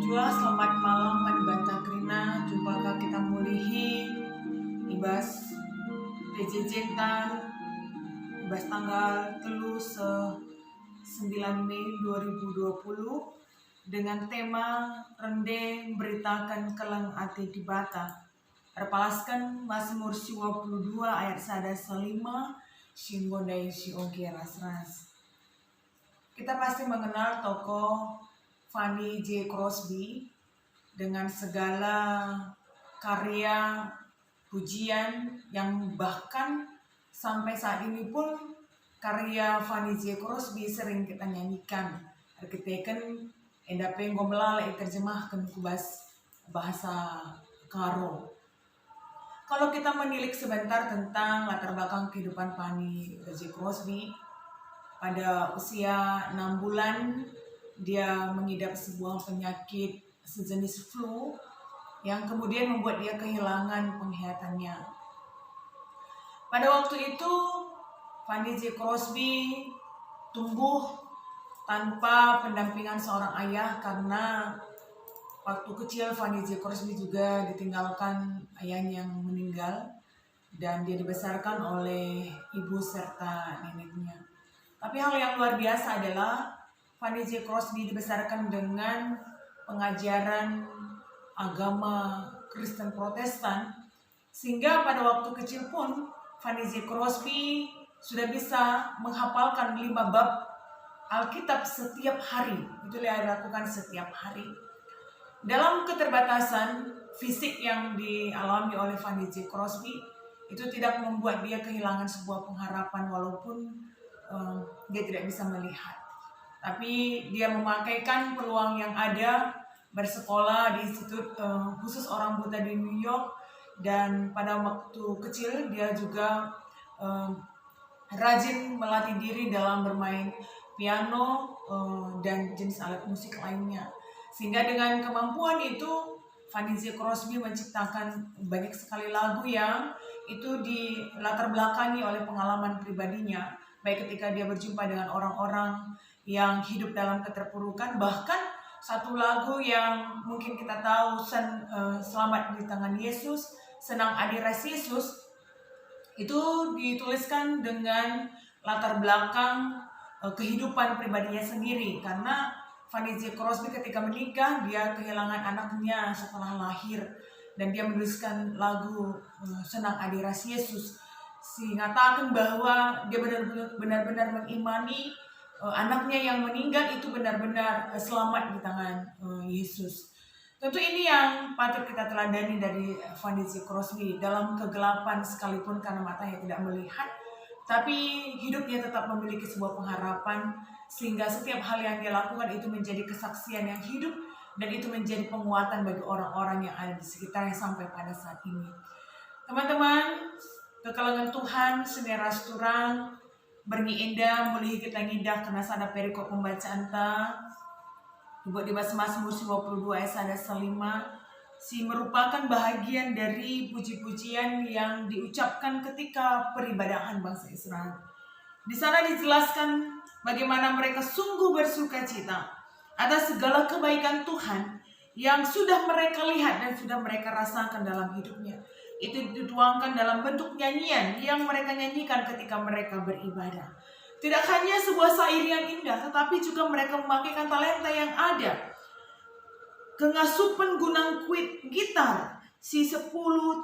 Jua, selamat malam Manibanta Krina. Jumpa kita mulihi ibas PJJ tan ibas tanggal 9 Mei 2020 dengan tema Rende Beritakan Kelang Ati di Bata. Terpalaskan Mazmur 22 ayat 1-5 Shimbondai Shioge Ras-ras. Kita pasti mengenal tokoh Fanny J. Crosby dengan segala karya pujian yang bahkan sampai saat ini pun karya Fanny J. Crosby sering kita nyanyikan. Kita endapeng gomlala terjemahkan kubas bahasa Karo. Kalau kita menilik sebentar tentang latar belakang kehidupan Fanny J. Crosby, pada usia 6 bulan dia mengidap sebuah penyakit sejenis flu yang kemudian membuat dia kehilangan penglihatannya. Pada waktu itu Fanny J. Crosby tumbuh tanpa pendampingan seorang ayah karena waktu kecil Fanny J. Crosby juga ditinggalkan ayahnya yang meninggal dan dia dibesarkan oleh ibu serta neneknya. Tapi hal yang luar biasa adalah Fanny J. Crosby dibesarkan dengan pengajaran agama Kristen Protestan, sehingga pada waktu kecil pun Fanny J. Crosby sudah bisa menghafalkan 5 bab Alkitab setiap hari. Itu yang dilakukan setiap hari. Dalam keterbatasan fisik yang dialami oleh Fanny J. Crosby, itu tidak membuat dia kehilangan sebuah pengharapan walaupun dia tidak bisa melihat. Tapi dia memakaikan peluang yang ada bersekolah di institut khusus orang buta di New York, dan pada waktu kecil dia juga rajin melatih diri dalam bermain piano dan jenis alat musik lainnya. Sehingga dengan kemampuan itu Fanny J. Crosby menciptakan banyak sekali lagu yang itu dilatar belakangi oleh pengalaman pribadinya, baik ketika dia berjumpa dengan orang-orang yang hidup dalam keterpurukan. Bahkan satu lagu yang mungkin kita tahu, Selamat di Tangan Yesus, Senang Adiras Yesus, itu dituliskan dengan latar belakang kehidupan pribadinya sendiri. Karena Fanny J. Crosby ketika menikah, dia kehilangan anaknya setelah lahir, dan dia menuliskan lagu Senang Adiras Yesus, mengatakan bahwa dia benar-benar mengimani anaknya yang meninggal itu benar-benar selamat di tangan Yesus. Tentu ini yang patut kita teladani dari Fanny J. Crosby. Dalam kegelapan sekalipun karena matanya tidak melihat, tapi hidupnya tetap memiliki sebuah pengharapan, sehingga setiap hal yang dia lakukan itu menjadi kesaksian yang hidup, dan itu menjadi penguatan bagi orang-orang yang ada di sekitarnya sampai pada saat ini. Teman-teman, kekalangan Tuhan seneras turang bernyi indah mulihi kita ngidah karena sada perikop pembacaan ta buat di Mazmur 22 ayat 1-5 si merupakan bahagian dari puji-pujian yang diucapkan ketika peribadahan bangsa Israel. Di sana dijelaskan bagaimana mereka sungguh bersuka cita atas segala kebaikan Tuhan yang sudah mereka lihat dan sudah mereka rasakan dalam hidupnya. Itu dituangkan dalam bentuk nyanyian yang mereka nyanyikan ketika mereka beribadah. Tidak hanya sebuah syair yang indah, tetapi juga mereka memakaikan talenta yang ada. Kengasupan gunang kuit gitar, si 10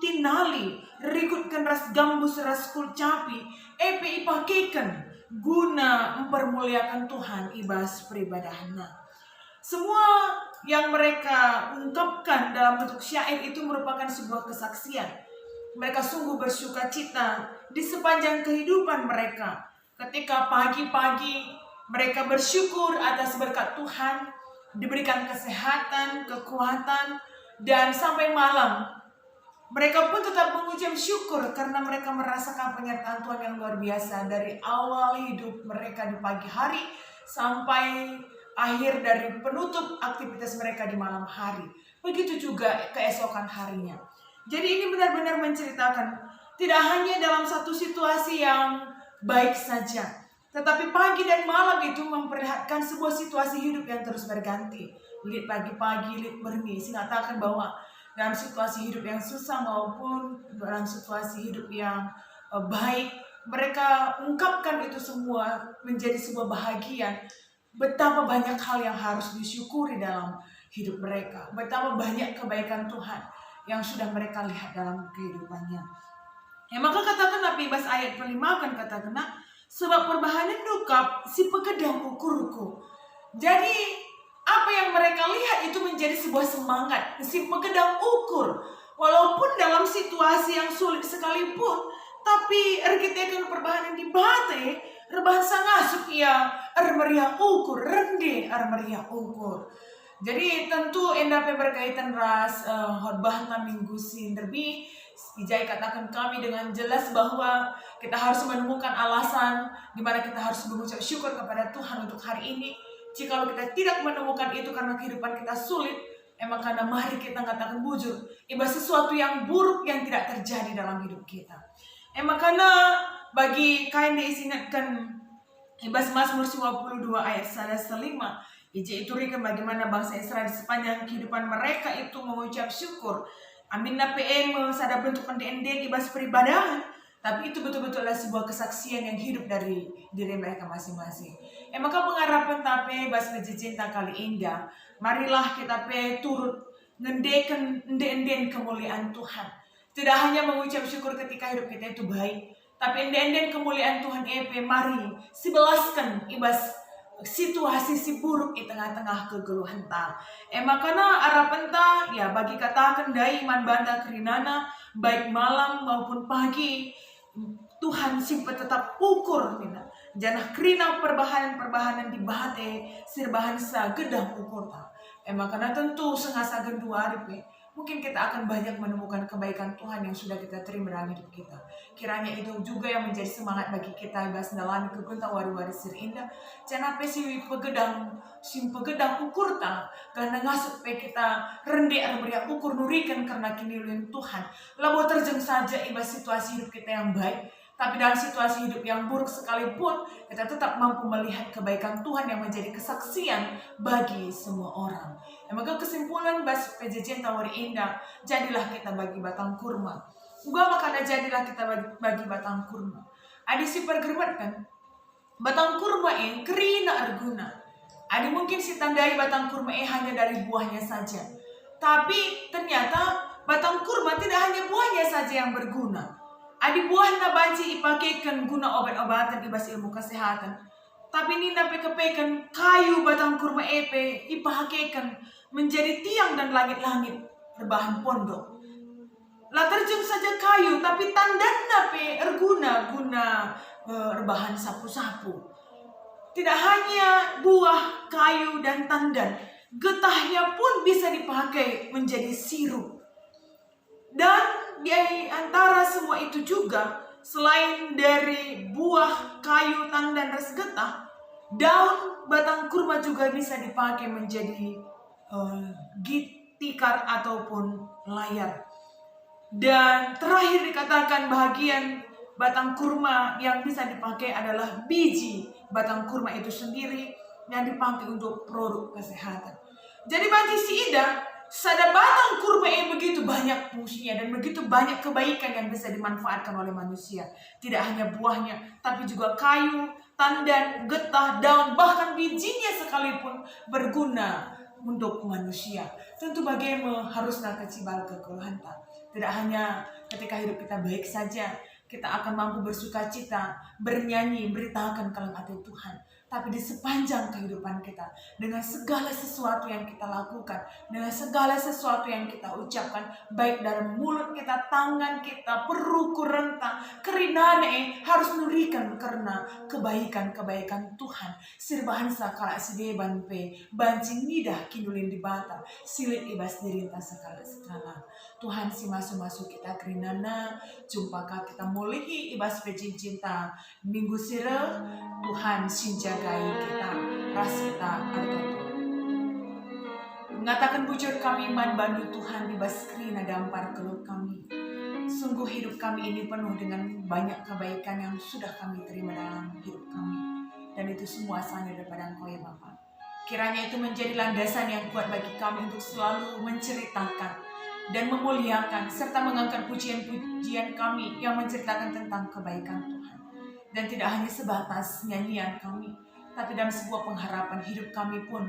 tinali, rikutkan ras gambus ras kulcapi, epe ipakaikan guna mempermuliakan Tuhan ibas peribadahna. Semua yang mereka ungkapkan dalam bentuk syair itu merupakan sebuah kesaksian. Mereka sungguh bersuka cita di sepanjang kehidupan mereka. Ketika pagi-pagi mereka bersyukur atas berkat Tuhan, diberikan kesehatan, kekuatan, dan sampai malam mereka pun tetap mengucap syukur karena mereka merasakan penyertaan Tuhan yang luar biasa dari awal hidup mereka di pagi hari sampai akhir dari penutup aktivitas mereka di malam hari. Begitu juga keesokan harinya. Jadi ini benar-benar menceritakan tidak hanya dalam satu situasi yang baik saja, tetapi pagi dan malam itu memperlihatkan sebuah situasi hidup yang terus berganti. lit pagi-pagi, lit berni. Mengatakan bahwa dalam situasi hidup yang susah maupun dalam situasi hidup yang baik, mereka ungkapkan itu semua menjadi sebuah bahagia. Betapa banyak hal yang harus disyukuri dalam hidup mereka. Betapa banyak kebaikan Tuhan yang sudah mereka lihat dalam kehidupannya. Maka katakan Nabi Bas ayat 5 kan katakan, sebab perbahanan dukap si pekedang ukurku. Jadi apa yang mereka lihat itu menjadi sebuah semangat. Si pekedang ukur. Walaupun dalam situasi yang sulit sekalipun, tapi kita perbahanan di bate, rebahan sangasuk ya, meriah ukur, rende meriah ukur. Jadi tentu endape berkaitan ras khotbah minggu sinderbi. Ijai katakan kami dengan jelas bahwa kita harus menemukan alasan di mana kita harus mengucap syukur kepada Tuhan untuk hari ini. Jika kita tidak menemukan itu karena kehidupan kita sulit, karena mari kita katakan bujur, sesuatu yang buruk yang tidak terjadi dalam hidup kita. Karena bagi kain diisingatkan Mazmur 52 ayat 105, ija itu rikan bagaimana bangsa Israel di sepanjang kehidupan mereka itu mengucap syukur. Amin na PM sada bentuk pendek ibas peribadahan, tapi itu betul-betullah sebuah kesaksian yang hidup dari diri mereka masing-masing. Maka pengharapan tapi bas cinta kali indah, marilah kita turut ngendeken enden kemuliaan Tuhan. Tidak hanya mengucap syukur ketika hidup kita itu baik, tapi enden kemuliaan Tuhan mari sibelaskan ibas situasi si buruk di tengah-tengah kegeluhan ta. Makanya harapan ta ya bagi katakan dai iman banda kerinana baik malam maupun pagi, Tuhan simpan tetap ukur nina. Janah kerina perbahanan di bate sirbahan sa gedang ukur ta. Makanya tentu sengasa gendua aripe. Mungkin kita akan banyak menemukan kebaikan Tuhan yang sudah kita terima dalam hidup kita. Kiranya itu juga yang menjadi semangat bagi kita bas dalam kegunta wari-wari sir indah. Jangan si pegedang ukur ta karena ngasut pe kita rendah meriak ukur nurikan karena kini Tuhan. Labo terjeng saja ibas situasi hidup kita yang baik. Tapi dalam situasi hidup yang buruk sekalipun, kita tetap mampu melihat kebaikan Tuhan yang menjadi kesaksian bagi semua orang. Maka kesimpulan bas PJJ Tawari Indah, jadilah kita bagi batang kurma. Gua makanya jadilah kita bagi batang kurma. Adi si pergerbat kan, batang kurma yang kerina arguna. Adi mungkin si tandai batang kurma hanya dari buahnya saja. Tapi ternyata batang kurma tidak hanya buahnya saja yang berguna. Adi buah na banci ipakaikan guna obat-obatan ibas ilmu kesehatan. Tapi nina pekepekan kayu batang kurma ipakaikan menjadi tiang dan langit-langit berbahan pondok. Lah terjun saja kayu tapi tandana guna berbahan sapu-sapu. Tidak hanya buah, kayu dan tandan, getahnya pun bisa dipakai menjadi sirup. Dan di antara semua itu juga, selain dari buah, kayu, tandan, dan getah, daun batang kurma juga bisa dipakai menjadi tikar ataupun layar. Dan terakhir dikatakan bagian batang kurma yang bisa dipakai adalah biji batang kurma itu sendiri yang dipakai untuk produk kesehatan. Jadi bagi si Ida, sada batang kurma yang begitu banyak fungsinya dan begitu banyak kebaikan yang bisa dimanfaatkan oleh manusia. Tidak hanya buahnya, tapi juga kayu, tandan, getah, daun, bahkan bijinya sekalipun berguna untuk manusia. Tentu bagaimana haruslah kecibal kekeluhan. Tidak hanya ketika hidup kita baik saja, kita akan mampu bersuka cita, bernyanyi, beritakan kalimat Tuhan. Tapi di sepanjang kehidupan kita, dengan segala sesuatu yang kita lakukan, dengan segala sesuatu yang kita ucapkan, baik dari mulut kita, tangan kita, peruku rentang, kerinane harus nurikan karena kebaikan-kebaikan Tuhan. Sirbahan sakala sideban pe, bancing nidah kinulin di bata, silit ibas dirinta sekala-sekala. Tuhan si masuk-masuk kita kerinana, jumpakah kita mulihi ibas pejin cinta, minggu sire, Tuhan sinjagai kita, ras kita artoto. Mengatakan bujur kami iman bandu Tuhan ibas kerina dampar keluh kami. Sungguh hidup kami ini penuh dengan banyak kebaikan yang sudah kami terima dalam hidup kami. Dan itu semua asalnya daripada Engkau ya Bapa. Kiranya itu menjadi landasan yang kuat bagi kami untuk selalu menceritakan dan memuliakan serta mengangkat pujian-pujian kami yang menceritakan tentang kebaikan Tuhan. Dan tidak hanya sebatas nyanyian kami, tapi dalam sebuah pengharapan hidup kami pun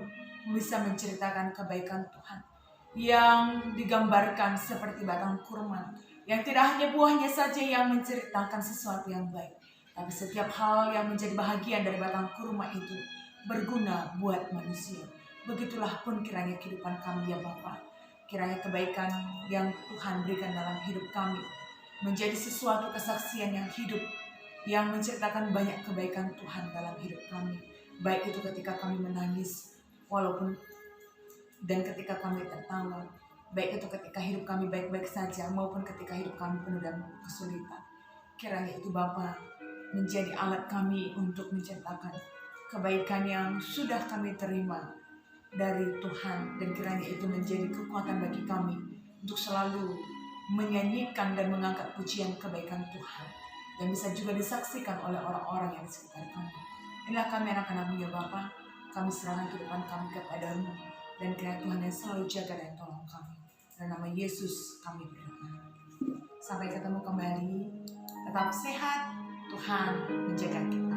bisa menceritakan kebaikan Tuhan yang digambarkan seperti batang kurma, yang tidak hanya buahnya saja yang menceritakan sesuatu yang baik, tapi setiap hal yang menjadi bahagian dari batang kurma itu berguna buat manusia. Begitulah pun kiranya kehidupan kami ya Bapa. Kiranya kebaikan yang Tuhan berikan dalam hidup kami menjadi sesuatu kesaksian yang hidup, yang menceritakan banyak kebaikan Tuhan dalam hidup kami. Baik itu ketika kami menangis, walaupun dan ketika kami tertawa, baik itu ketika hidup kami baik-baik saja, maupun ketika hidup kami penuh dengan kesulitan. Kiranya itu Bapa menjadi alat kami untuk menceritakan kebaikan yang sudah kami terima dari Tuhan, dan kiranya itu menjadi kekuatan bagi kami untuk selalu menyanyikan dan mengangkat pujian kebaikan Tuhan, dan bisa juga disaksikan oleh orang-orang yang di sekitar kami. Inilah kami anak-anak-Mu ya Bapa, kami serahkan kehidupan kami kepada-Mu, dan kiranya Tuhan yang selalu jaga dan tolong kami. Dalam nama Yesus kami berdoa. Sampai ketemu kembali, tetap sehat, Tuhan menjaga kita.